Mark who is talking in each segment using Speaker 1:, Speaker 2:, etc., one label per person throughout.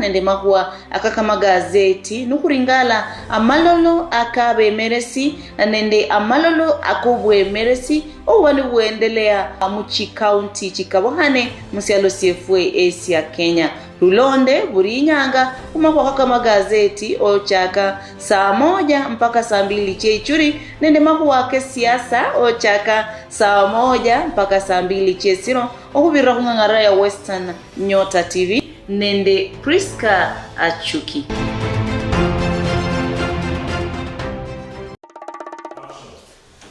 Speaker 1: nende mahua akakama gazeti nukuringala amalolo akabe meresi nende amalolo akubwe meresi owani buendelea muchi county chikabohane musialo CFA Asia Kenya Lulonde buri nyanga umakwa kama gazeti ochaka saa 1 mpaka saa 2 chechuri nende mahua ke siasa ochaka saa 1 mpaka saa 2 chesiro okubira kungangara ya Western Nyota TV nende Priska Achuki.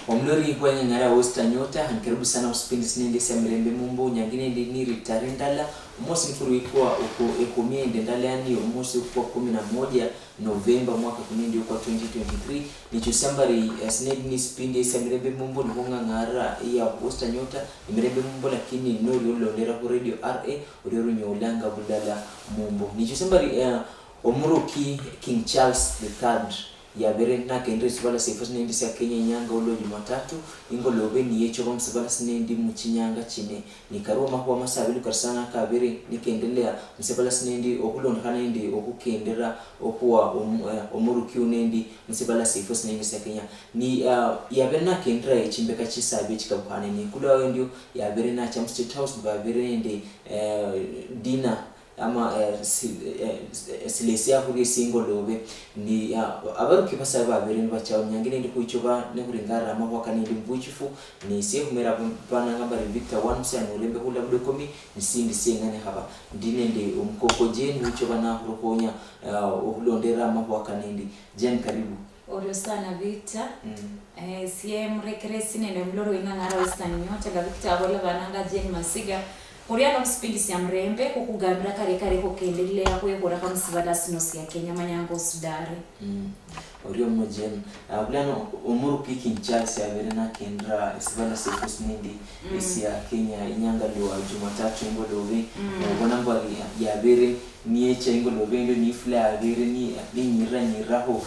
Speaker 2: Omlori kwenye ngara Western Nyota hankaribu sana usipindi sinende sia Mirembe Mumbo nyangine ndi ritarendala umosi mfuru ikuwa uko ekomie ndendala yani umosi ukuwa 11 Novemba mwaka kunendi ukwa 2023 nichusambari sinedi ni spindi sia Mirembe Mumbo nukonga ngara ya Western Nyota ni Mirembe Mumbo lakini nori ulondera ku radio RA uriru nyeulanga budala Mumbo nichusambari Omuruki King Charles III ya berena kendre sibala sefos nendi sia Kenya nyanga ulo Jumatatu ingolobe ni yecho bamsibala sinendi muchinyanga chine nikarwa mahwa masabili karsana kabere nikendelea msibala sinendi okulondana ndi okukendera okuwa Omuruki unendi msibala sefos nendi sia Kenya ni ya berena kendra echimbeka chisabe chikabhane ni kula ndio ya berena cha State House ba berende dina ama silesia kuri singolobe ni abaruki basaba bereni bachawo nyangine ndi kuichoba ne kuringara amabwaka ni mbuchifu ni sie humera bana ngamba Victor Wanse Orembe hula budokomi nisindi sengane haba ndine ndi umkoko jeni uchoba na kurokonya okulondera amabwaka nindi jen karibu
Speaker 3: Orio sana Victor sie mrekresi nene mloro ingangara Western Nyota ga Victor abola bananga jeni masiga Oriano msipindi sia Mirembe kukugambira kare kokendelea kuyekora kwa msibala sinosi ya Kenya manyango sudare.
Speaker 2: Orio mojeni. Bulano Omuruki King Charles ya verena kendra sibala sefos nindi isi ya Kenya inyanga liwa Jumatatu ingolobe. Mbonamba ya vere niecha ingolobe ndo nifla ya vere ni niraho.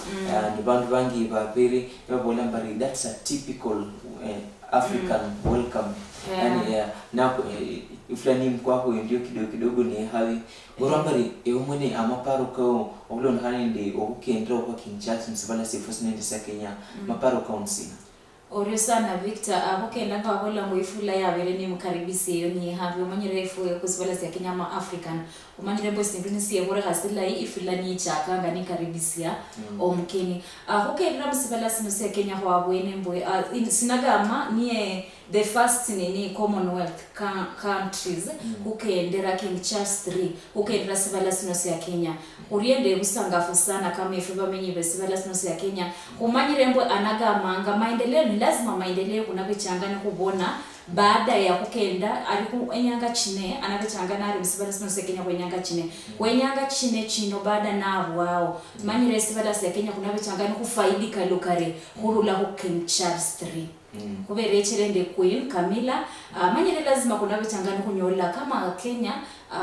Speaker 2: Ni bandu bangi ba vere yabolambari that's a typical African welcome. Yani na iflani mkwako ndio kidogo ni hawi borambari eumone amaparo ko oblon hanende okukendra kwa King Charles msibala sefos nende sa Kenya maparo council
Speaker 3: Orio sana Victor abokenda kwa kola ngoifula ya vele ni mkaribisi yo ni havi umanyirefu kusibala sia Kenya ma African umanyirembo sinduni siye bora hasila ifilani chakanga ni karibisia omkeni okendra msibala sinosi ya Kenya kwa bwene mbo sinagama ni the first ni Commonwealth countries ukendera King Charles III ukendera sibala sinosi ya Kenya uriende busangafu sana kama ifiba menyi besibala sinosi ya Kenya umanyirembo anagama maendeleo ni lazima maendeleo kunabechangana kubona baada ya kukenda aliku enyanga chine anabechangana ari msibala sinosi ya Kenya kwenyanga chine chino baada na wao manyire sibala ya Kenya kunabechangana kufaidika lokare hurula ku King Charles III kubere chirende Queen Camilla manyire lazima kunabechangana kunyola kama Kenya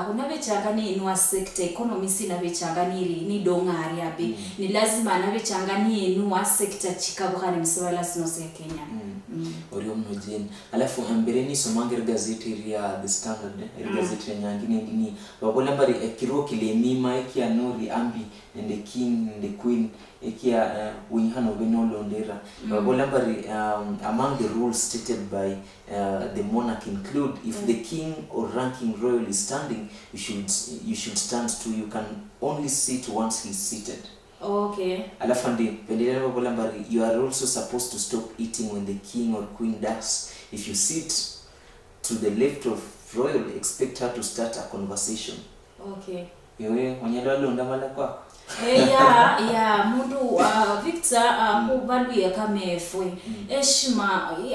Speaker 3: kunabechangana inwa sector economy sina bechangana ni dongari abi ni lazima anabechangana inwa sector chikabukani msibala sinosi ya Kenya
Speaker 2: Orio mnojeni alafu ambereni somangere gazeti ya The Standard gazeti ya nyangine ndini babolambari kiroki le mima ekia nori ambi and the king and the queen ekia unyhano benolondera babolambari among the rules stated by the monarch include if the king or ranking royal is standing you should stand too. You can only sit once he's seated.
Speaker 3: Okay.
Speaker 2: Alafandi pendelea babolambari you are also supposed to stop eating when the king or queen does. If you sit to the left of royal, expect her to start a conversation.
Speaker 3: Okay.
Speaker 2: Yewe mwenyelo londa mala kwako.
Speaker 3: Ya mundu Victor kubandu yakamefwe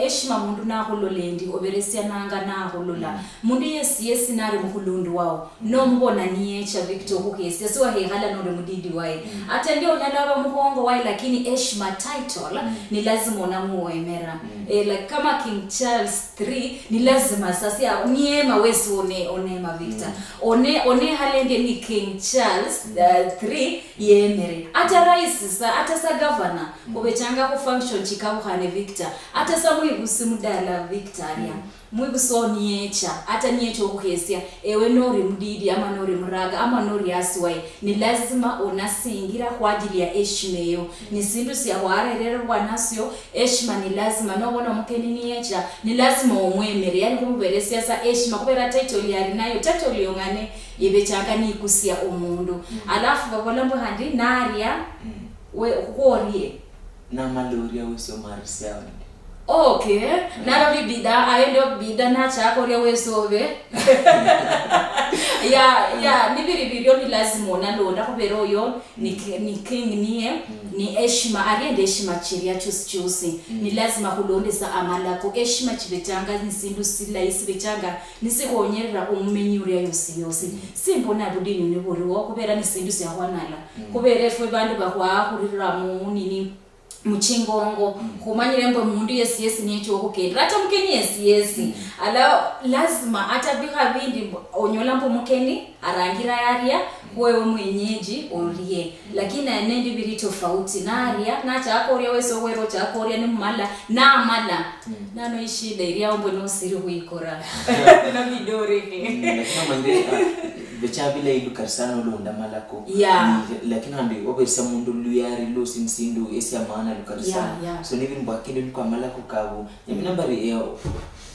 Speaker 3: eshima mundu nakulolendi oberesia nanga nakulola mundu yesi nari mukulundu wao no mbona niyecha Victor kukesi so hehala no mudidi wae atende onyala mukongo wae lakini eshima title ni lazima onamuemera like kama King Charles III ni lazima sasa uniema wesi onema Victor one halende ni King Charles III yemere ata rais ata sa governor obechanga ku function chikabuhane Victor ata sa mwigusi mudala Victoria mwigusoni yecha ata niyecho okuhesia ewe nori mdidi ama nori mraga ama nori aswai ni lazima onasingira kwa ajili ya heshima yo ni sindu siya warerere bwanasyo heshima ni lazima nobona mukeni niyecha ni lazima omwemere yani kumubelesya sa heshima kubera title yari nayo title yongane yebechanga ni kusia omundu alafu babolambo handi naria we kuorie
Speaker 2: na maloria wese omarisia
Speaker 3: okay nara bibida ayendo bida na chako ria wesobe ya nibiri ni lazima onalonda kubera oyo ni king niye ni heshima ariende heshima chiria chusi ni lazima kulondesa amalako heshima chibetanga nisindu sila isibetanga nisihonyerera umumenyuria yose simbona budini niburiwo kubera nisindu syahwanala kubera efwe bandu bakwakurira mu nini muchingongo kumanyirembo mundu yes nicho okukendra ata mukeni yes ala lazima ata bindi onyolambo mukeni arangira yaria wewe mwenyeji orie lakini anendi biri tofauti naria na chakoria weso wero chakoria ni mala na mala nano ishida iria ombo no siri huikora na midore
Speaker 2: lakini mande bechabile iluka sana ulonda malako lakini handi oberisa mundu luyari lo sinsindu ese amana luka sana so nivi mbakinde kwa malako kabu nambari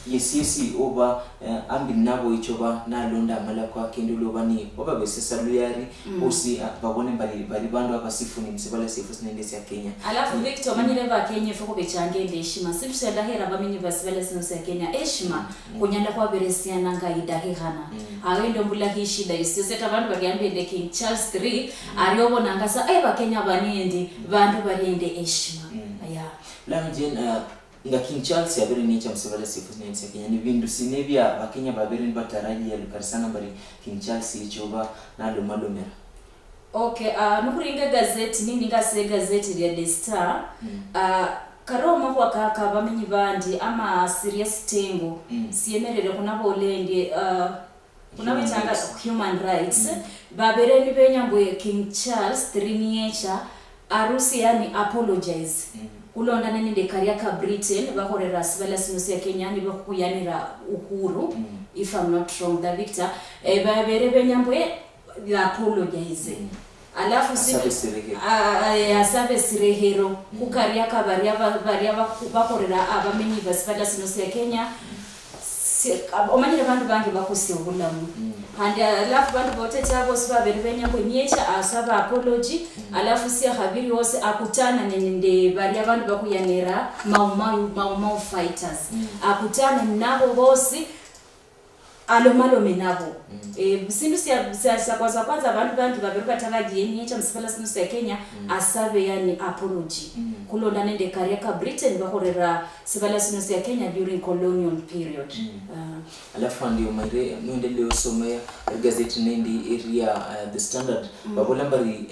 Speaker 2: yesi oba ambi nabo ichoba na londa malako akende lobani oba besesa luyari osi babone bali bandu abasifu ni msibala sifu sinendesi ya Kenya
Speaker 3: alafu Victor manyire ba Kenya foko bechange heshima sibuse dahera bamenyi basibala sinose ya Kenya heshima kunyanda kwa beresia nanga idahihana awendo mbula hishida isiyoseta bandu bagambe de King Charles III ariobo nangasa ba Kenya baniendi bandu bariende heshima
Speaker 2: jen nga King Charles ya bere nicha msibala sifu sinendesi ya Kenya ni bindu sinebia bakenya babere bataraji ya lukarisana bari King Charles ichoba na lomalomera
Speaker 3: okay nukuringa gazeti nini ngase gazeti ya The Star karoma kwa kaka bamenyi bandi ama serious tengo siemerere kunabo olende kunabitanga human rights babere ni benyambo King Charles III arusi yani apologize kulonda nene ndekaria ka Britain bakorera sibala sinose ya Kenya ni bakuyanira uhuru if I'm not wrong the Victor babere benyambo ya apologize alafu asabe sirehero kukaria kabaria bakorera abamenyi basibala sinose ya Kenya omanyira bandu bangi bakusi obulamu and alafu bandu bote chabo sibabere benyambo nyecha asaba apology alafu siya habiri wose akutana nende bali abantu bakuyanera mau fighters akutana nabo bose alomalome nabo sindu siya kwanza abantu babere batagaje nyecha msibala sinuse ya Kenya asabe yani apology kulonda nende kariaka Britain bakorera sibala sinuse ya Kenya during colonial period
Speaker 2: alafu ndio maire muendeleo somea gazeti nendi area The Standard babola mbari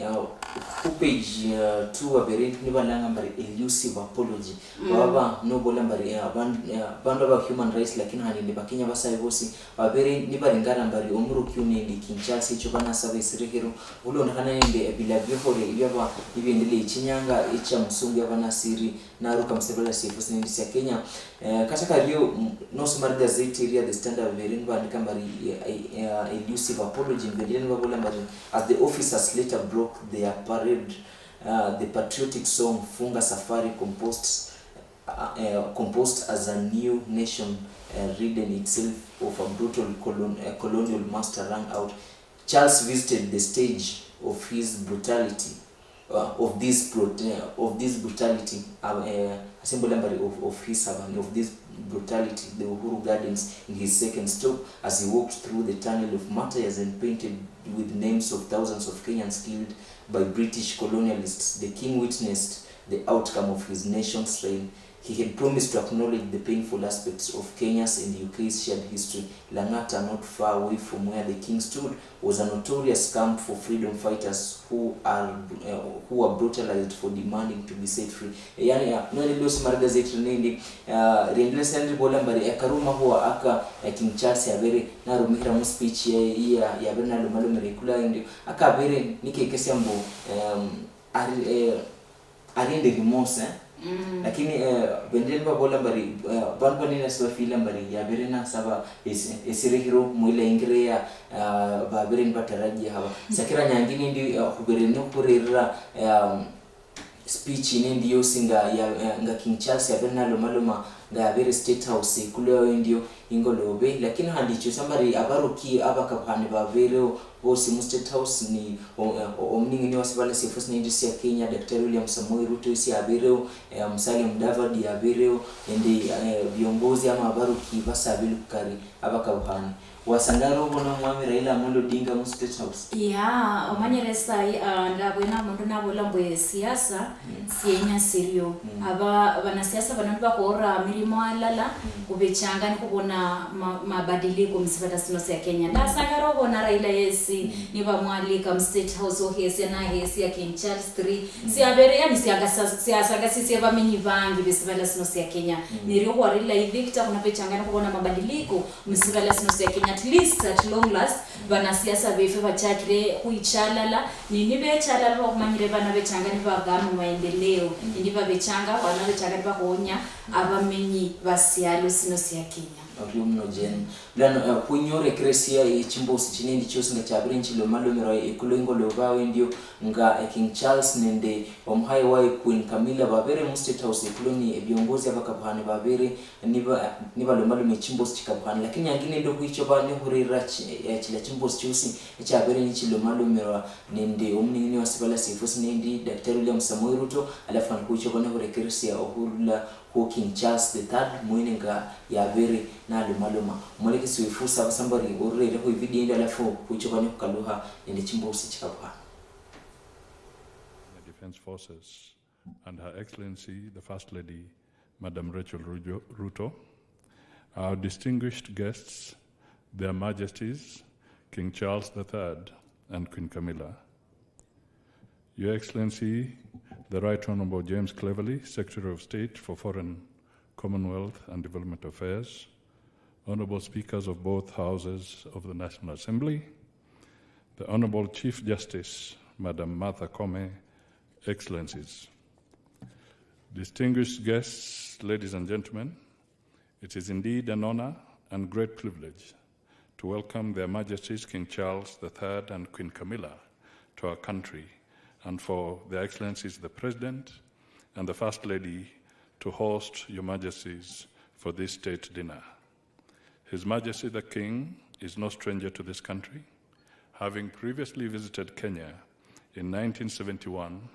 Speaker 2: page 2 babere ni balanga mbari elusive apology baba no bola mbari bandu ba human rights lakini hani bakenya basaye bosi babere ni balingana mbari omuru kyunendi King Charles icho bana sabe sirihero ulonda kana nende bila bihore ibyaba ibendele ichinyanga icha musungu yabana siri naruka msebela sifu sinendisi ya Kenya kataka rio no smart gazeti area The Standard verin bandika mbari elusive apology mbedeni babola mbari as the officers later broke their parade the patriotic song Funga Safari composed as a new nation ridden itself of a brutal colonial master rang out. Charles visited the stage of his brutality of this brutality of his servant of this brutality, the Uhuru Gardens, in his second stop as he walked through the tunnel of martyrs and painted with names of thousands of Kenyans killed by British colonialists. The king witnessed the outcome of his nation's reign he had promised to acknowledge the painful aspects of Kenya's and UK's shared history. Lang'ata, not far away from where the king stood, was a notorious camp for freedom fighters who were brutalized for demanding to be set free. Yani none los margazeti nindi rendele sendri bola mbari akaruma huwa aka King Charles yabere na rumira mu speech ya Bernardo Malumere kula ndi aka bere nike kesi ambo arinde remorse lakini bendele bola mbari bantu nina swa fila mbari yabere na saba esirehiro mwile ingrea babere nbataraji haba sakira nyangini ndi kubere no kurera speech ine yosinga nga King Charles ya Bernardo Maluma nga very state house kuleyo ndio ingolobe lakini handicho sambari abaruki abakapane bavero bose mu state house ni omningi wasibala sefus ni industry ya Kenya Dr. William Samoei Ruto isi abireo Musalia Mudavadi abireo ndi viongozi ama abaruki basabili kukari abakapane wasangaro bona mwami Raila Amolo Odinga mu state house
Speaker 3: omanyere sai ndabona mundu nabola mbwe siasa sienya serio aba banasiasa bantu bakora mirimo alala kubechanga ni kubona mabadiliko msifata sinosi ya Kenya ndasangaro bona Raila yesi ni bamwalika mu state house ohese na hesi ya King Charles 3 siabere yani siasa sisi bamenyi bangi bisifata sinosi ya Kenya nirio kwa Raila Victor kuna pechanga ni kubona mabadiliko msifata sinosi ya Kenya at least at long last banasiasa befe bachakire kuichalala nini bechalala okumanyire bana bechanga ni bagamu maendeleo ndi babechanga bana bechanga ni bakonya abamenyi basialo sinosi ya Kenya
Speaker 2: abyumno jen lano kunyore kresia ichimbosi chinindi chosinga cha branch lo malomero ekulengo lo bawe ndio nga King Charles nende omhai wa Queen Camilla babere mu state house ekuloni ebiongozi abakabhane babere niba lo malome chimbosi chikabhane lakini yangine ndo kuicho bane horera chila chimbosi chosi cha babere ni chilo malomero nende omnini wasibala sifusi nindi Dr. William Samoei Ruto alafu kuicho bane horekersia ohurula King Charles the third mwenenga ya bere na lumaluma mweleke sifusa basambari orere ho video ndio alafu kuchobane kukaluha ende chimbosi chikapha
Speaker 4: the Defense Forces and Her Excellency the First Lady Madam Rachel Ruto, our distinguished guests, Their Majesties King Charles III and Queen Camilla, Your Excellency the Right Honorable James Cleverly, Secretary of State for Foreign, Commonwealth and Development Affairs, Honorable Speakers of both Houses of the National Assembly, the Honorable Chief Justice, Madam Martha Koome, Excellencies, distinguished guests, ladies and gentlemen, it is indeed an honor and great privilege to welcome Their Majesties King Charles III and Queen Camilla to our country, and for Their Excellencies the President and the First Lady to host Your Majesties for this state dinner. His Majesty the King is no stranger to this country, having previously visited Kenya in 1971,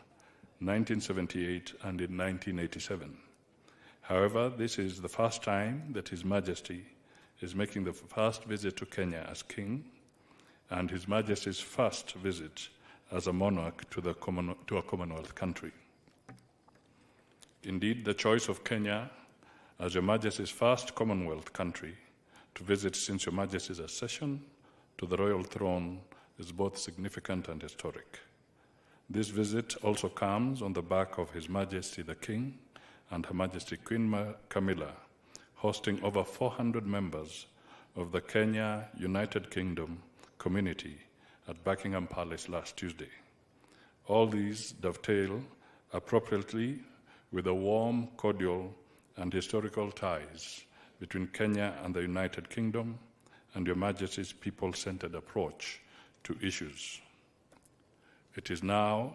Speaker 4: 1978, and in 1987. However, this is the first time that His Majesty is making the first visit to Kenya as King, and His Majesty's first visit as a monarch to a Commonwealth country. Indeed, the choice of Kenya as Your Majesty's first Commonwealth country to visit since Your Majesty's accession to the royal throne is both significant and historic. This visit also comes on the back of His Majesty the King and Her Majesty Queen Camilla hosting over 400 members of the Kenya United Kingdom community at Buckingham Palace last Tuesday. All these dovetail appropriately with the warm, cordial, and historical ties between Kenya and the United Kingdom and Your Majesty's people-centered approach to issues. It is now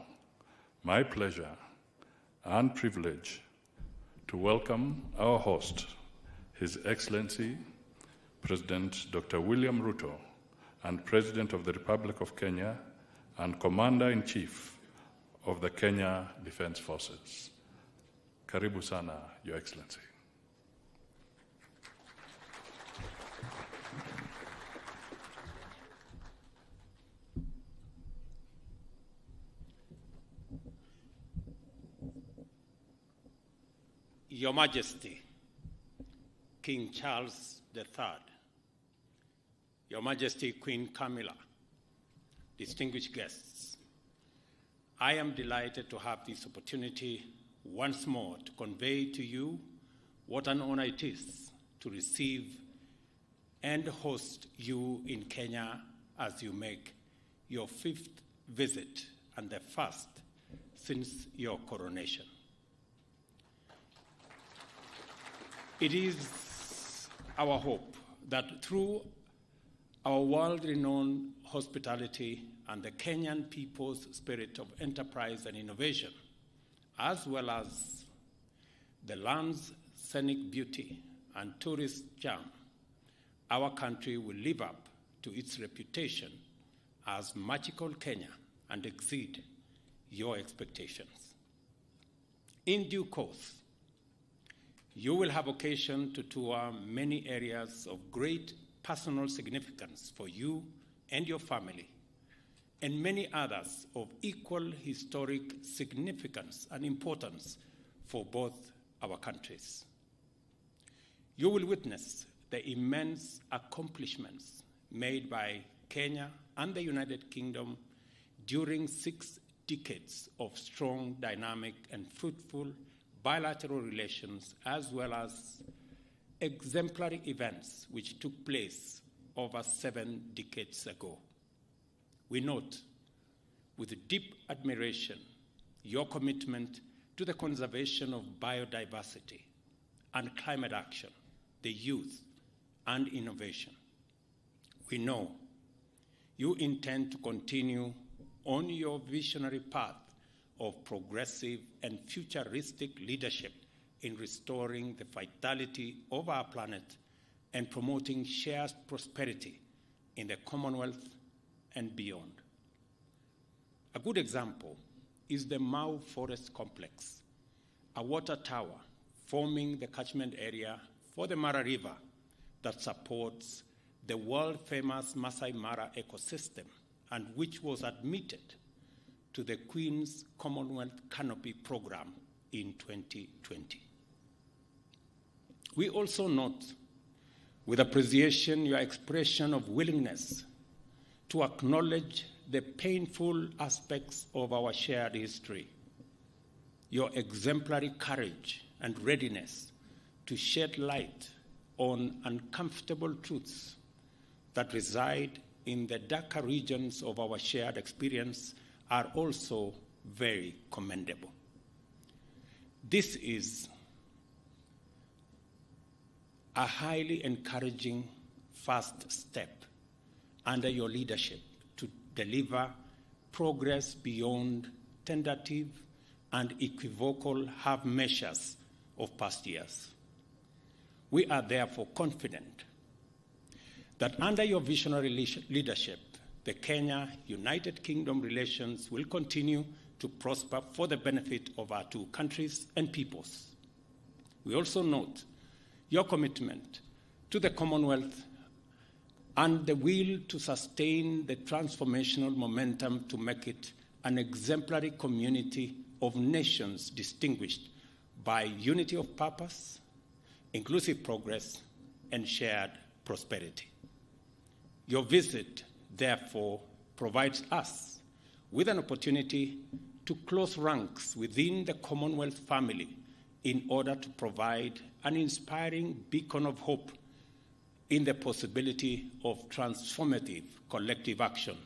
Speaker 4: my pleasure and privilege to welcome our host, His Excellency President Dr. William Ruto, and President of the Republic of Kenya and Commander-in-Chief of the Kenya Defense Forces. Karibu sana, Your Excellency.
Speaker 5: Your Majesty, King Charles III, Your Majesty Queen Camilla, distinguished guests, I am delighted to have this opportunity once more to convey to you what an honor it is to receive and host you in Kenya as you make your 5th visit and the first since your coronation. It is our hope that through our world-renowned hospitality and the Kenyan people's spirit of enterprise and innovation, as well as the land's scenic beauty and tourist charm, our country will live up to its reputation as magical Kenya and exceed your expectations. In due course, you will have occasion to tour many areas of great personal significance for you and your family, and many others of equal historic significance and importance for both our countries. You will witness the immense accomplishments made by Kenya and the United Kingdom during 6 decades of strong, dynamic, and fruitful bilateral relations, as well as exemplary events which took place over 7 decades ago. We note with deep admiration your commitment to the conservation of biodiversity and climate action, the youth, and innovation. We know you intend to continue on your visionary path of progressive and futuristic leadership in restoring the vitality of our planet and promoting shared prosperity in the Commonwealth and beyond. A good example is the Mau Forest Complex, a water tower forming the catchment area for the Mara River that supports the world-famous Masai Mara ecosystem and which was admitted to the Queen's Commonwealth Canopy Program in 2020. We also note with appreciation your expression of willingness to acknowledge the painful aspects of our shared history, your exemplary courage and readiness to shed light on uncomfortable truths that reside in the darker regions of our shared experience are also very commendable. This is a highly encouraging first step under your leadership to deliver progress beyond tentative and equivocal half measures of past years. We are therefore confident that under your visionary leadership, the Kenya-United Kingdom relations will continue to prosper for the benefit of our 2 countries and peoples. We also note your commitment to the Commonwealth and the will to sustain the transformational momentum to make it an exemplary community of nations distinguished by unity of purpose, inclusive progress, and shared prosperity. Your visit, therefore, provides us with an opportunity to close ranks within the Commonwealth family in order to provide an inspiring beacon of hope in the possibility of transformative collective action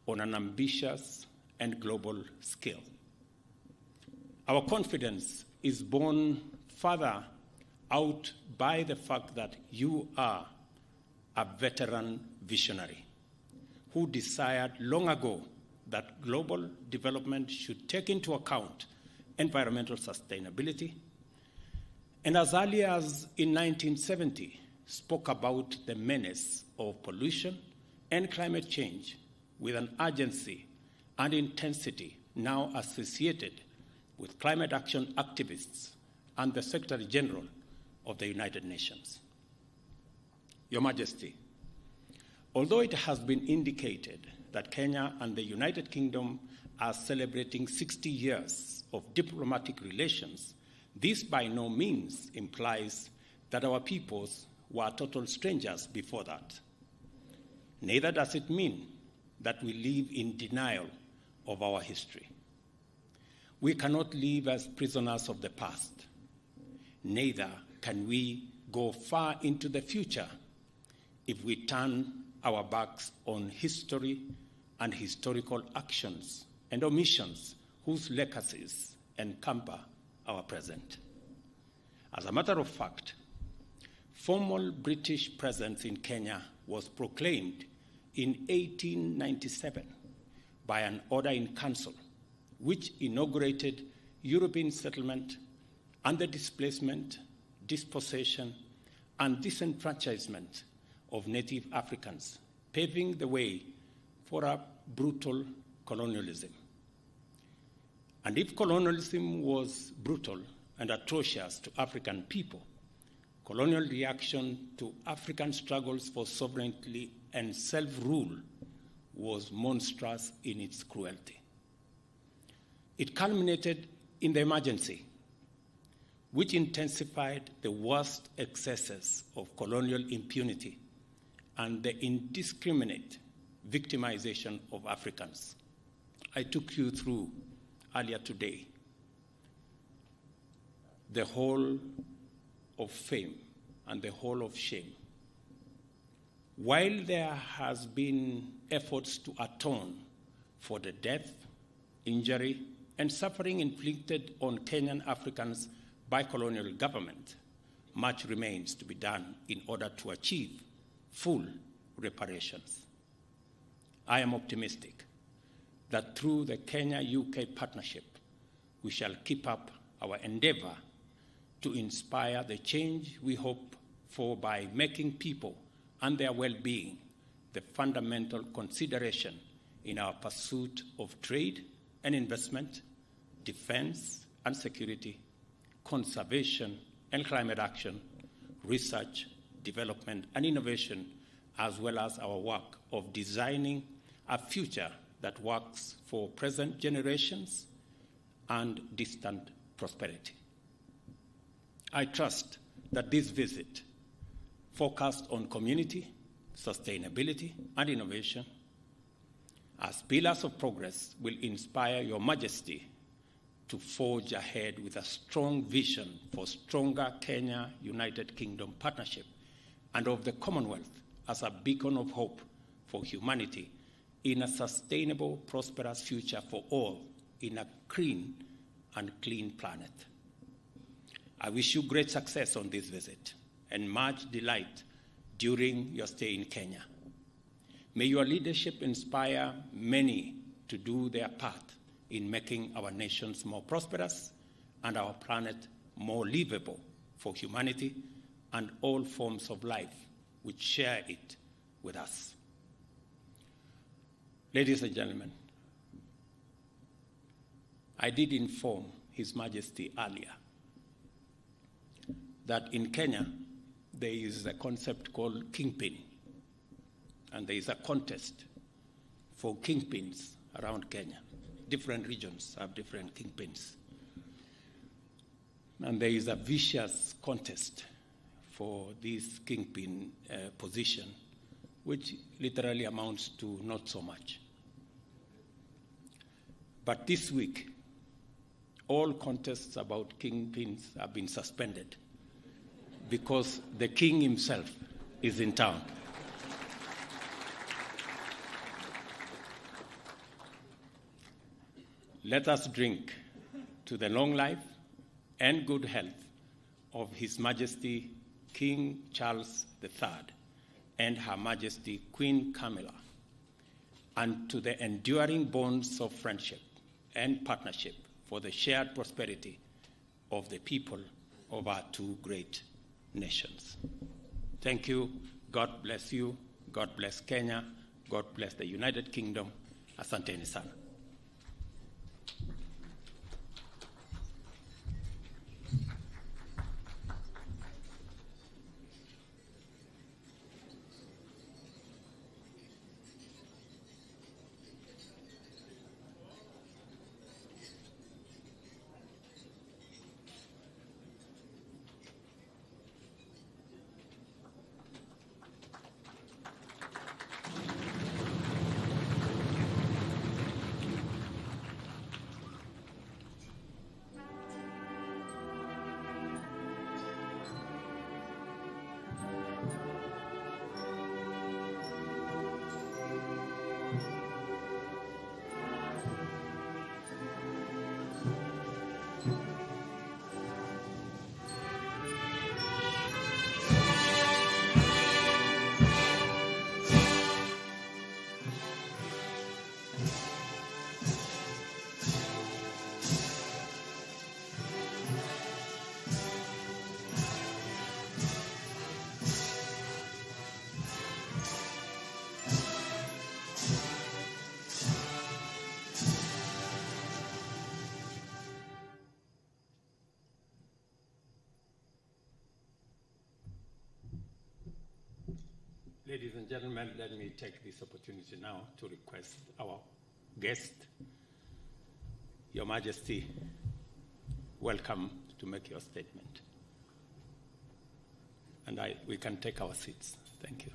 Speaker 5: on an ambitious and global scale. Our confidence is borne further out by the fact that you are a veteran visionary who desired long ago that global development should take into account environmental sustainability, and as early as in 1970 spoke about the menace of pollution and climate change with an urgency and intensity now associated with climate action activists and the Secretary General of the United Nations. Your Majesty, although it has been indicated that Kenya and the United Kingdom are celebrating 60 years of diplomatic relations, This by no means implies that our peoples were total strangers before that. Neither does it mean that we live in denial of our history. We cannot live as prisoners of the past. Neither can we go far into the future if we turn our backs on history and historical actions and omissions whose legacies encumber our present. As a matter of fact, formal British presence in Kenya was proclaimed in 1897 by an order in council, which inaugurated European settlement and the displacement, dispossession, and disenfranchisement of native Africans, paving the way for a brutal colonialism. And if colonialism was brutal and atrocious to African people, colonial reaction to African struggles for sovereignty and self-rule was monstrous in its cruelty. It culminated in the emergency, which intensified the worst excesses of colonial impunity and the indiscriminate victimization of Africans. I took you through earlier today the whole of fame and the whole of shame. While there has been efforts to atone for the death, injury, and suffering inflicted on Kenyan Africans by colonial government, much remains to be done in order to achieve full reparations. I am optimistic that through the Kenya-UK partnership, we shall keep up our endeavor to inspire the change we hope for by making people and their well-being the fundamental consideration in our pursuit of trade and investment, defense and security, conservation and climate action, research, development and innovation, as well as our work of designing a future that works for present generations and distant prosperity. I trust that this visit, focused on community, sustainability, and innovation, as pillars of progress, will inspire Your Majesty to forge ahead with a strong vision for stronger Kenya-United Kingdom partnership and of the Commonwealth as a beacon of hope for humanity in a sustainable, prosperous future for all in a green and clean planet. I wish you great success on this visit and much delight during your stay in Kenya. May your leadership inspire many to do their part in making our nations more prosperous and our planet more livable for humanity and all forms of life which share it with us. Ladies and gentlemen, I did inform His Majesty earlier that in Kenya there is a concept called kingpin, and there is a contest for kingpins around Kenya. Different regions have different kingpins. And there is a vicious contest for this kingpin position, which literally amounts to not so much. But this week, all contests about kingpins have been suspended because the king himself is in town. Let us drink to the long life and good health of His Majesty King Charles III and Her Majesty Queen Camilla, and to the enduring bonds of friendship and partnership for the shared prosperity of the people of our two great nations. Thank you. God bless you. God bless Kenya. God bless the United Kingdom. Asanteni sana. Ladies and gentlemen, let me take this opportunity now to request our guest, Your Majesty, welcome to make your statement. And we can take our seats. Thank you.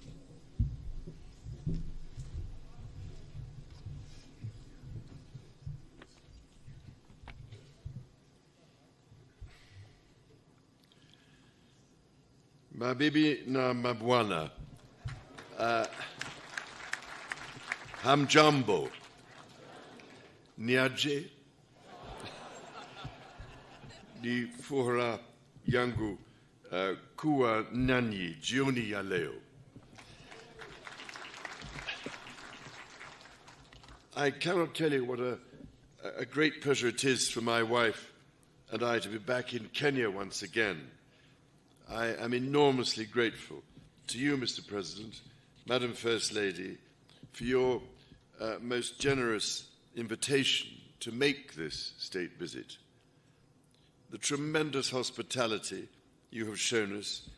Speaker 6: Mabibi na mabwana, hamjambo, niaje, ni furaha yangu kuwa nanyi jioni ya leo. I cannot tell you what a great pleasure it is for my wife and I to be back in Kenya once again. I am enormously grateful to you, Mr. President, Madam First Lady, for your most generous invitation to make this state visit. The tremendous hospitality you have shown us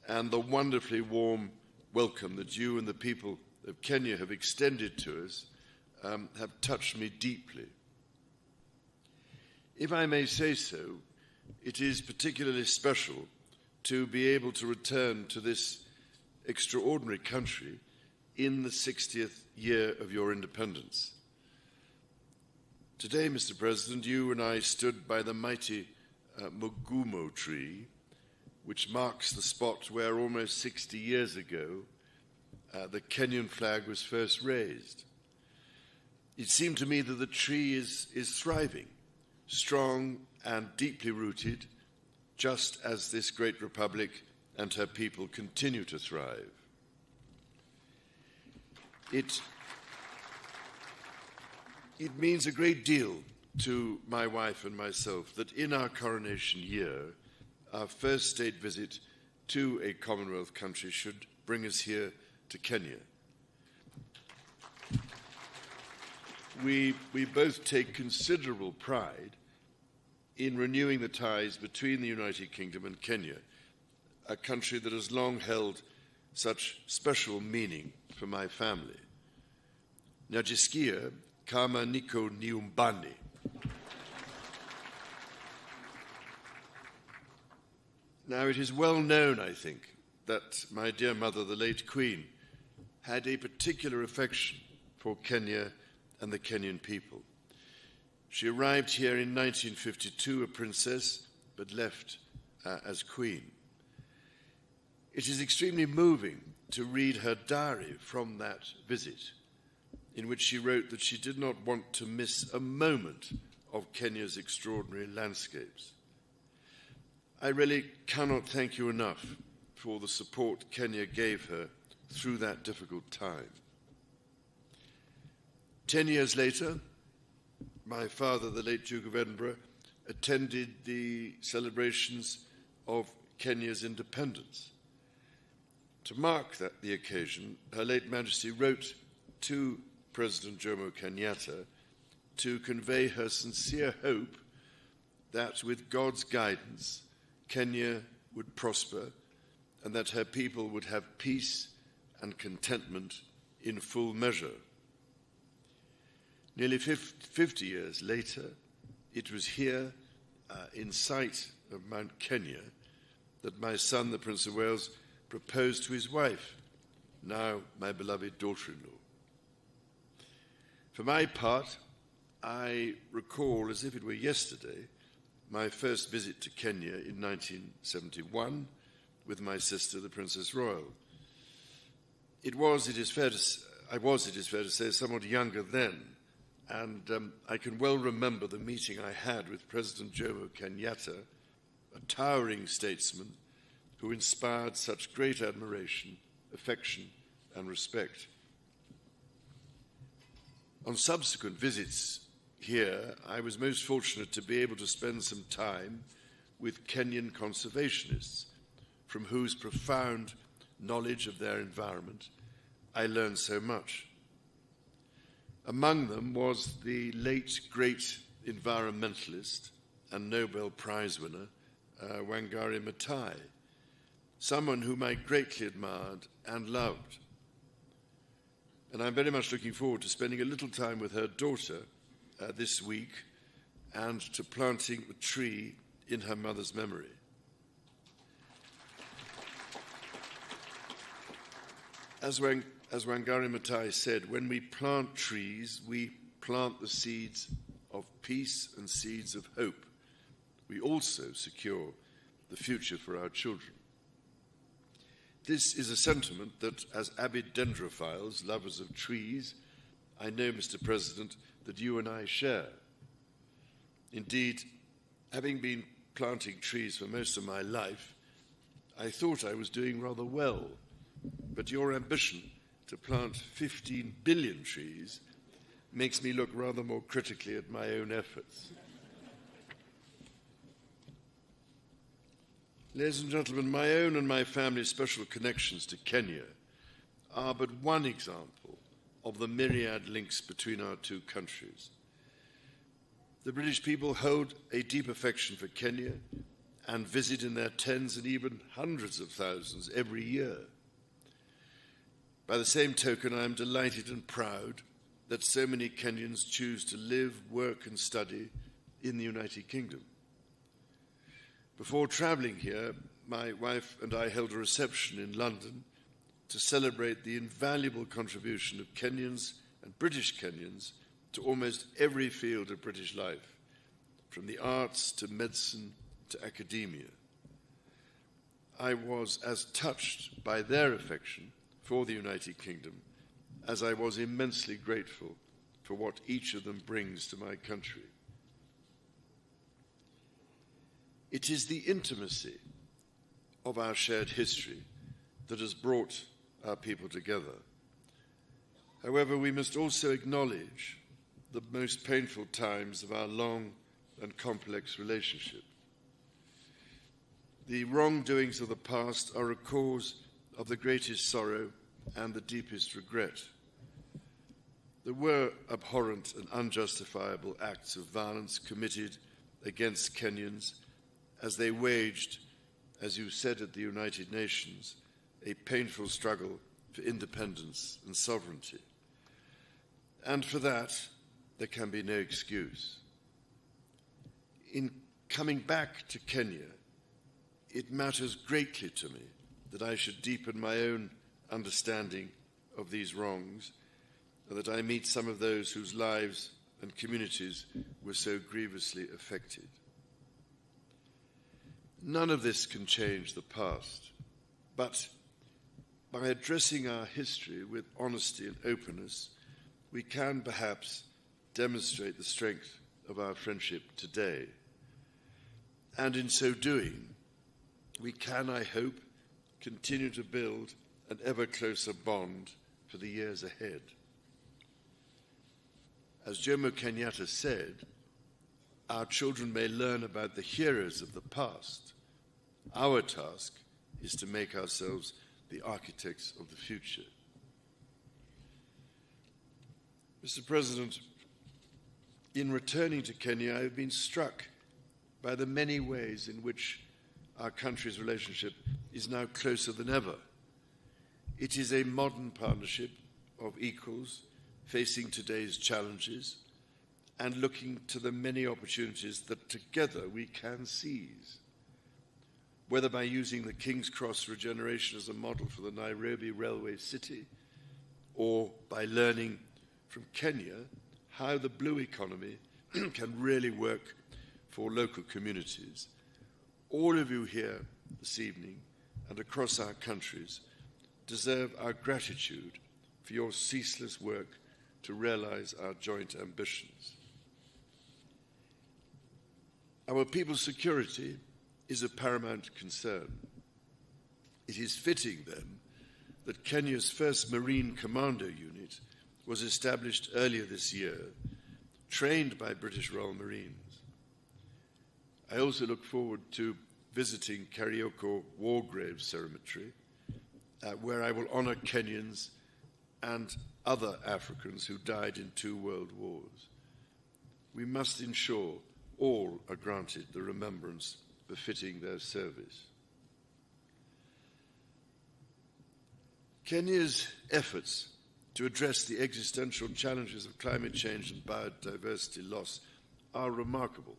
Speaker 6: and the wonderfully warm welcome that you and the people of Kenya have extended to us have touched me deeply. If I may say so, it is particularly special to be able to return to this extraordinary country in the 60th year of your independence. Today, Mr. President, you and I stood by the mighty Mugumo tree, which marks the spot where almost 60 years ago the Kenyan flag was first raised. It seemed to me that the tree is thriving, strong and deeply rooted, just as this great republic and her people continue to thrive. It means a great deal to my wife and myself that in our coronation year, our first state visit to a Commonwealth country should bring us here to Kenya. We both take considerable pride in renewing the ties between the United Kingdom and Kenya, a country that has long held such special meaning for my family. Najisikia kama niko nyumbani. Now, it is well known, I think, that my dear mother, the late Queen, had a particular affection for Kenya and the Kenyan people. She arrived here in 1952, a princess, but left as queen. It is extremely moving to read her diary from that visit, in which she wrote that she did not want to miss a moment of Kenya's extraordinary landscapes. I really cannot thank you enough for the support Kenya gave her through that difficult time. 10 years later, my father, the late Duke of Edinburgh, attended the celebrations of Kenya's independence. To mark the occasion, Her late Majesty wrote to President Jomo Kenyatta to convey her sincere hope that with God's guidance, Kenya would prosper and that her people would have peace and contentment in full measure. Nearly 50 years later, it was here, in sight of Mount Kenya, that my son, the Prince of Wales, proposed to his wife, now my beloved daughter-in-law. For my part, I recall, as if it were yesterday, my first visit to Kenya in 1971 with my sister, the Princess Royal. I was, it is fair to say, somewhat younger then, And I can well remember the meeting I had with President Jomo Kenyatta, a towering statesman who inspired such great admiration, affection, and respect. On subsequent visits here, I was most fortunate to be able to spend some time with Kenyan conservationists, from whose profound knowledge of their environment I learned so much. Among them was the late great environmentalist and Nobel Prize winner, Wangari Maathai, someone whom I greatly admired and loved. And I'm very much looking forward to spending a little time with her daughter this week and to planting a tree in her mother's memory. As Wangari Maathai said, when we plant trees, we plant the seeds of peace and seeds of hope. We also secure the future for our children. This is a sentiment that, as avid dendrophiles, lovers of trees, I know, Mr. President, that you and I share. Indeed, having been planting trees for most of my life, I thought I was doing rather well. But your ambition to plant 15 billion trees makes me look rather more critically at my own efforts. Ladies and gentlemen, my own and my family's special connections to Kenya are but one example of the myriad links between our two countries. The British people hold a deep affection for Kenya and visit in their tens and even hundreds of thousands every year. By the same token, I am delighted and proud that so many Kenyans choose to live, work, and study in the United Kingdom. Before travelling here, my wife and I held a reception in London to celebrate the invaluable contribution of Kenyans and British Kenyans to almost every field of British life, from the arts to medicine to academia. I was as touched by their affection for the United Kingdom as I was immensely grateful for what each of them brings to my country. It is the intimacy of our shared history that has brought our people together. However, we must also acknowledge the most painful times of our long and complex relationship. The wrongdoings of the past are a cause of the greatest sorrow and the deepest regret. There were abhorrent and unjustifiable acts of violence committed against Kenyans as they waged, as you said at the United Nations, a painful struggle for independence and sovereignty. And for that, there can be no excuse. In coming back to Kenya, it matters greatly to me that I should deepen my own understanding of these wrongs, and that I meet some of those whose lives and communities were so grievously affected. None of this can change the past, but by addressing our history with honesty and openness, we can perhaps demonstrate the strength of our friendship today. And in so doing, we can, I hope, continue to build an ever closer bond for the years ahead. As Jomo Kenyatta said, our children may learn about the heroes of the past. Our task is to make ourselves the architects of the future. Mr. President, in returning to Kenya, I have been struck by the many ways in which our country's relationship is now closer than ever. It is a modern partnership of equals facing today's challenges and looking to the many opportunities that together we can seize. Whether by using the King's Cross regeneration as a model for the Nairobi railway city, or by learning from Kenya how the blue economy can really work for local communities. All of you here this evening and across our countries deserve our gratitude for your ceaseless work to realize our joint ambitions. Our people's security is a paramount concern. It is fitting, then, that Kenya's first Marine Commando Unit was established earlier this year, trained by British Royal Marines. I also look forward to visiting Karioko War Grave Cemetery, where I will honor Kenyans and other Africans who died in 2 world wars. We must ensure all are granted the remembrance befitting their service. Kenya's efforts to address the existential challenges of climate change and biodiversity loss are remarkable.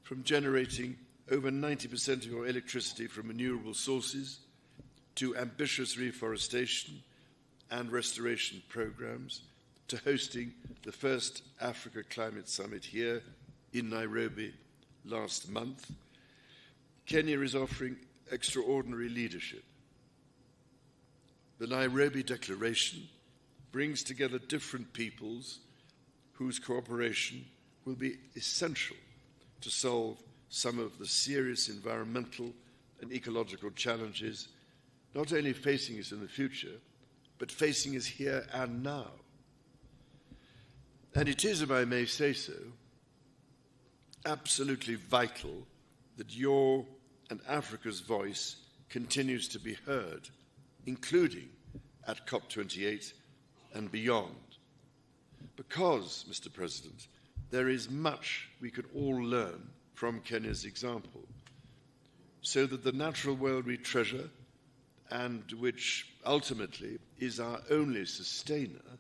Speaker 6: From generating over 90% of your electricity from renewable sources to ambitious reforestation and restoration programs to hosting the first Africa Climate Summit here in Nairobi last month, Kenya is offering extraordinary leadership. The Nairobi Declaration brings together different peoples whose cooperation will be essential to solve some of the serious environmental and ecological challenges not only facing us in the future, but facing us here and now. And it is, if I may say so, absolutely vital that your and Africa's voice continues to be heard, including at COP28 and beyond. Because, Mr. President, there is much we could all learn from Kenya's example, so that the natural world we treasure, and which ultimately is our only sustainer,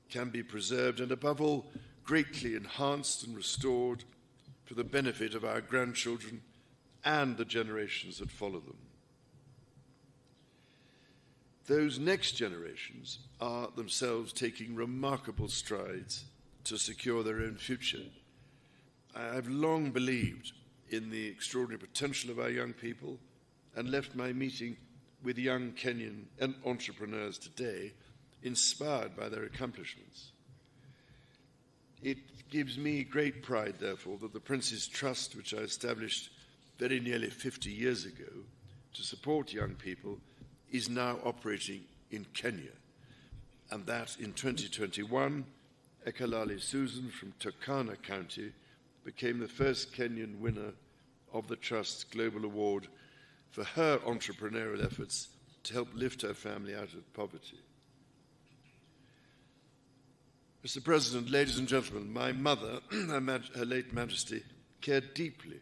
Speaker 6: can be preserved and, above all, greatly enhanced and restored for the benefit of our grandchildren and the generations that follow them. Those next generations are themselves taking remarkable strides to secure their own future. I've long believed in the extraordinary potential of our young people and left my meeting with young Kenyan entrepreneurs today inspired by their accomplishments. It gives me great pride, therefore, that the Prince's Trust, which I established very nearly 50 years ago to support young people, is now operating in Kenya, and that in 2021, Ekalali Susan from Turkana County became the first Kenyan winner of the Trust's Global Award for her entrepreneurial efforts to help lift her family out of poverty. Mr. President, ladies and gentlemen, my mother, Her late Majesty, cared deeply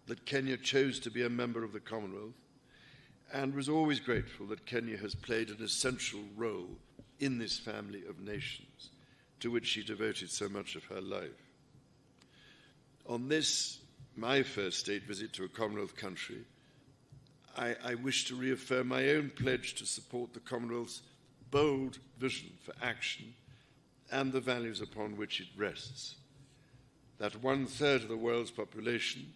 Speaker 6: that Kenya chose to be a member of the Commonwealth and was always grateful that Kenya has played an essential role in this family of nations to which she devoted so much of her life. On this, my first state visit to a Commonwealth country, I wish to reaffirm my own pledge to support the Commonwealth's bold vision for action and the values upon which it rests. That 1/3 of the world's population,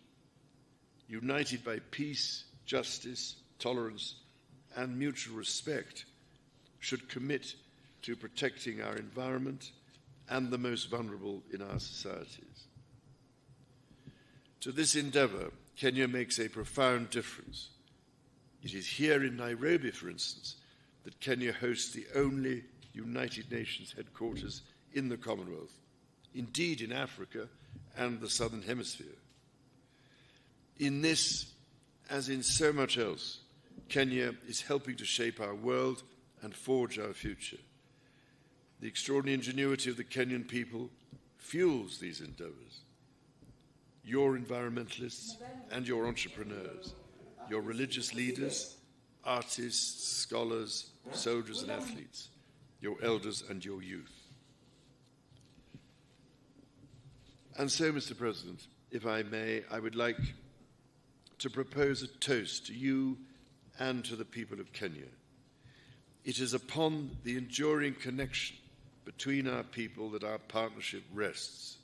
Speaker 6: united by peace, justice, tolerance, and mutual respect, should commit to protecting our environment and the most vulnerable in our societies. To this endeavor, Kenya makes a profound difference. It is here in Nairobi, for instance, that Kenya hosts the only United Nations headquarters in the Commonwealth, indeed in Africa and the Southern Hemisphere. In this, as in so much else, Kenya is helping to shape our world and forge our future. The extraordinary ingenuity of the Kenyan people fuels these endeavors. Your environmentalists and your entrepreneurs, your religious leaders, artists, scholars, soldiers and athletes, your elders and your youth. And so, Mr. President, if I may, I would like to propose a toast to you and to the people of Kenya. It is upon the enduring connection between our people that our partnership rests.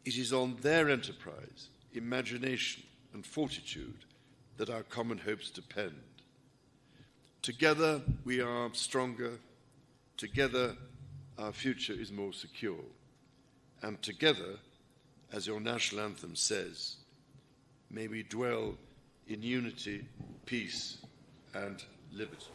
Speaker 6: It is on their enterprise, imagination, and fortitude that our common hopes depend. Together we are stronger, together our future is more secure. And together, as your national anthem says, may we dwell in unity, peace, and liberty.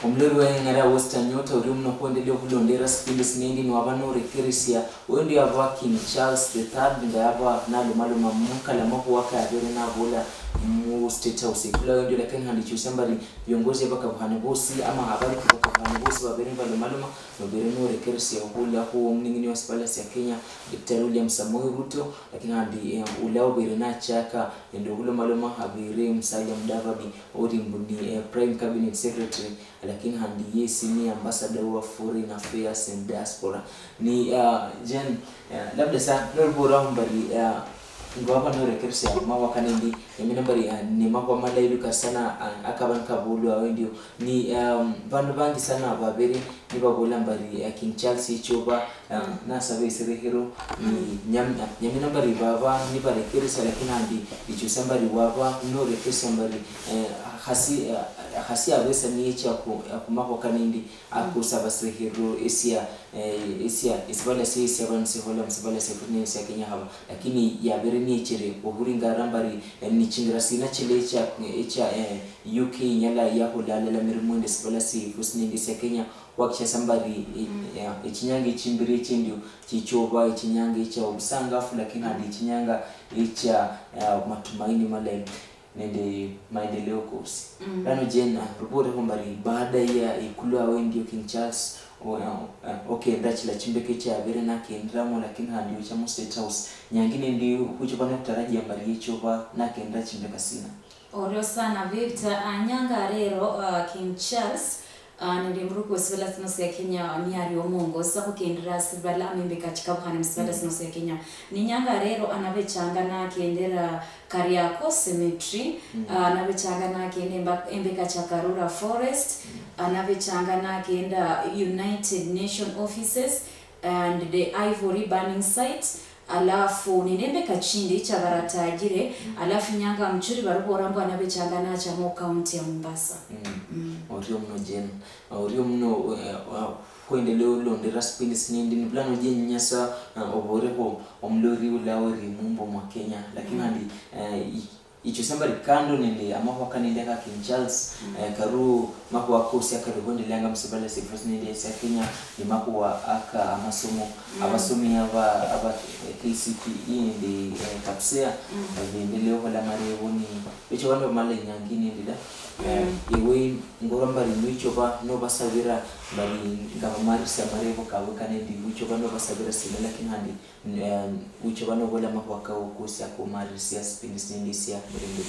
Speaker 2: Omlori wa ngara Western Nyota uri mno kuendelea kulondera spindi sinindi ni wabano rekerisia wendi ava King Charles III nda ava nalo malo mamuka la mako waka abere na bola mu State House kula wendi lakini handi chusembari viongozi baka buhane bosi ama habari kutoka buhane bosi babere balo malo no bere no rekerisia hula ho mningini wa Palace ya Kenya Dr. William Samoei Ruto lakini handi ulao bere na chaka ndio hulo malo habere Musalia Mudavadi odi mbundi Prime Cabinet Secretary lakini handi yesi ni ambassador wa Foreign Affairs and Diaspora ni Jen labda sa nolbora mbali ngwapa no rekersia mawa kanindi yemi nambari ni makwa malailu kasana akabanka bulu awendio ni bandu bangi sana babere ni babola mbari King Charles ichoba na sabe serehero ni nyami nambari baba ni bare kersia lakini handi ichusambari waba no rekersia mbari hasi awesa ni echa kumako kanindi akusaba serehero esia isibala sisi abanse hola msibala sefuni ya Kenya haba lakini ya bere ni chere oburinga rambari ni chingira sina chile echa UK nyala ya holala la Mirembe sibala sefuni ya Kenya wakisha sambari ichinyange chimbiri chindio chichoba ichinyange echa usangafu lakini hadi chinyanga echa matumaini malele nende maendeleo kosi lano jena rupore humbari baada ya ikulu awe ndio King Charles okay ndachila chimbeke cha abere na kendramo lakini handi ucha mu State House nyangine ndio kuchopana kutarajia mbali yichoba na kendra chimbeka sina
Speaker 3: Orio sana Victor anyanga rero King Charles nende mruko sibala sinosi ya Kenya niari omongo sako kendra sibala amembe katika buhane sibala sinosi ya Kenya ni nyanga rero anabechanga na kendera Kariako Cemetery anabechanga na kenda embeka cha Karura Forest anabechanga na kenda United Nation Offices and the Ivory Burning Site alafu ninende kachindi cha baratajire alafu nyanga mchuri barubora mbo anabechanga na cha mo county ya Mombasa
Speaker 2: orio mno jen orio mno kuendelea londera spindi sinindi ni plano je nyasa oboreho omlori ulaori Mumbo mwa Kenya lakini hadi ichusamba rikando nende amako kanende ka King Charles karu mako wakosi akarugonde langa msibala sefuni ya Kenya ni mako wa aka amasomo abasomi aba KCPE ndi kapsea ndendeleo hola marevo ni echo wano male nyangine ndida iwe ngoramba rimwichoba no basabira bali ngamamari samarevo kawekane ndi wichoba no basabira sima lakini handi wichoba no bola mako wakosi akomari sia spinisi sia Mirembe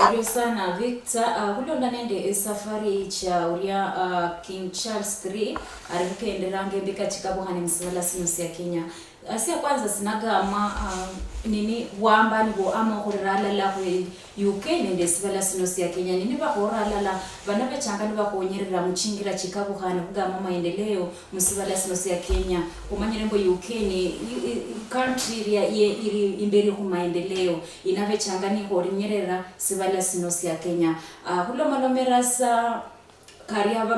Speaker 3: Orio sana Victor hulonda nende safari cha uria King Charles III arikendera ngembe katika buhane msibala sinosi ya Kenya asia kwanza sinaga nini wamba nibo ama horala la UK nende sibala sinosi ya Kenya nini ba horala la banabe changa niba konyerera muchingira chikabu hana kugama maendeleo musibala sinosi ya Kenya umanyirembo UK ni country ya iri imbere ku maendeleo inabe changa ni horinyerera sibala sinosi ya Kenya hulo malomerasa kariaba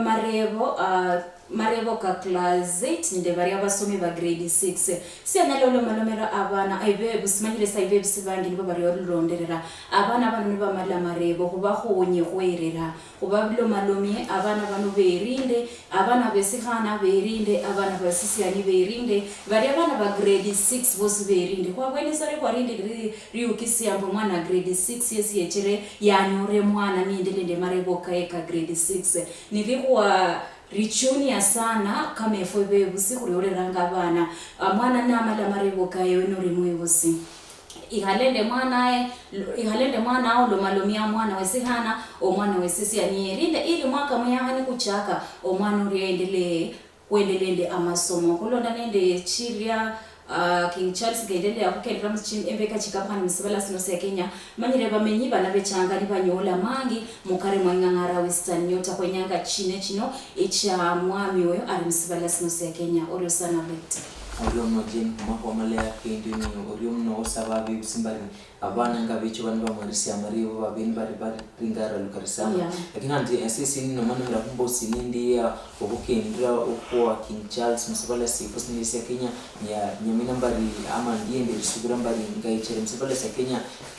Speaker 3: marevo ka class 8 ninde bari abasomi ba grade 6 si analolo malomera abana aibe busimanyire saibe bisibangi nibo bari oronderera abana niba mala marevo kuba honye kwerera kuba bilo malomie abana bano berinde abana besihana berinde abana basisiani berinde bari abana ba grade 6 bose berinde kwa bwene sare kwa rinde riukisi ambo mwana grade 6 yesi yechere yanyore mwana ninde marevo ka grade 6 nilikuwa richuni ya sana kama efobe busi kurioreranga abana mwana namala marevo kayo nori muibusi ihalende mwana au lomalomia mwana wesihana o mwana wesisi anierinde ili mwaka muyahani kuchaka o mwana uriendelee kuendelende amasomo kulonda nende chiria King Charles gedele akukendera embeka chikapana msibala sinosi ya Kenya manyire bamenyi bana bechanga ni banyola mangi mukare mwangangara Western Nyota kwenyanga chino echa mwami oyo ali msibala sinosi ya Kenya Orio sana Victor
Speaker 2: oriom jen mako malaya kendi ni oriom no sababi simbari abana ngabicho banba marisi amaribo babini bari ringara lukarisana lakini andi sisi ni no manura kumbo sinindi ya okukendra okwa King Charles musibala sifos ni se Kenya ya nyamina mbari ama ndiende risubira mbari ngaichele musibala se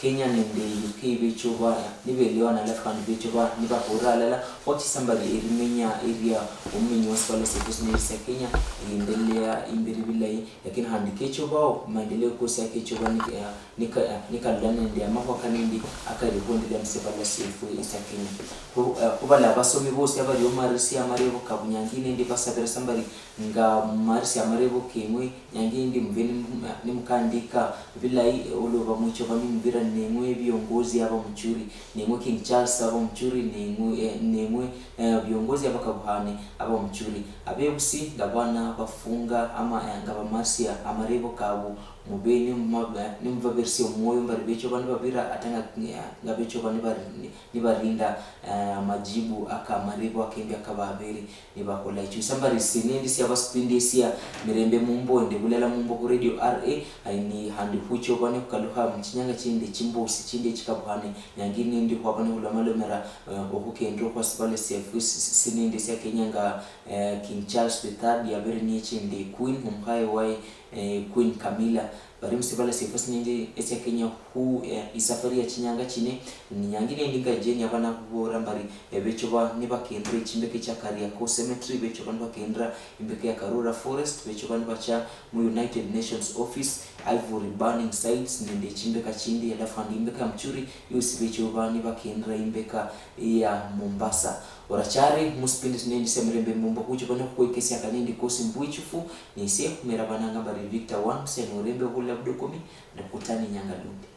Speaker 2: Kenya nende UK bicho ba nibelewa na left hand bicho ba niba horala what somebody irimenya area umenyo musibala sifos ni se Kenya indelea imbiri bilai lakini handi kecho bao maendeleo kosi yake kecho ba nika lana ndi amako kanindi akaribonde ya musibala sifos isa Kenya kubala basomi bose abari omarisi amarebo kabunyangine ndi basabira sambari nga marisi amarebo kemwe nyangindi mveni nimukandika bilai oloba mucho bamimvira nemwe byongozi aba muchuri nemwe King Charles aba muchuri nemwe byongozi abakabuhane aba muchuri abebusi ngabana bafunga ama ngaba marisi amarebo kabu mubeni nimva versi omoyo mbari becho bani babira atanga ngabecho bani nibarinda majibu akamarebo akembe akababere nibakola ichu sambari sinendi sia baspindi sia Mirembe Mumbo ndebulela Mumbo ku radio RA aini handi hucho bani kukaluha mchinyanga chinde chimbosi chinde chikabuhane nyangine ndi kwa bani ulamalomera okukendro kwa sibale CF sinendi sia Kenyanga King Charles III ya bere ni chinde Queen mumhaye wai Queen Camilla bari musibala sifos nindi ese Kenya hu isafari ya chinyanga chine nyangine ndinga jeni abana kubora mbari becho ba niba kendra chimbeke cha Kariako cemetery becho ba kendra imbeke ya Karura forest becho ba bacha mu United Nations office Ivory burning sites nende chimbeka chindi ya fandi imbeka mchuri yusi becho ba niba kendra imbeka ya Mombasa orachari muspindi nindi se Mirembe Mumbo kucho bana ko kesi akanindi kosi mbuichufu ni se merabananga bari Victor 1 se Orembe hula budokomi na kutani nyanga dundi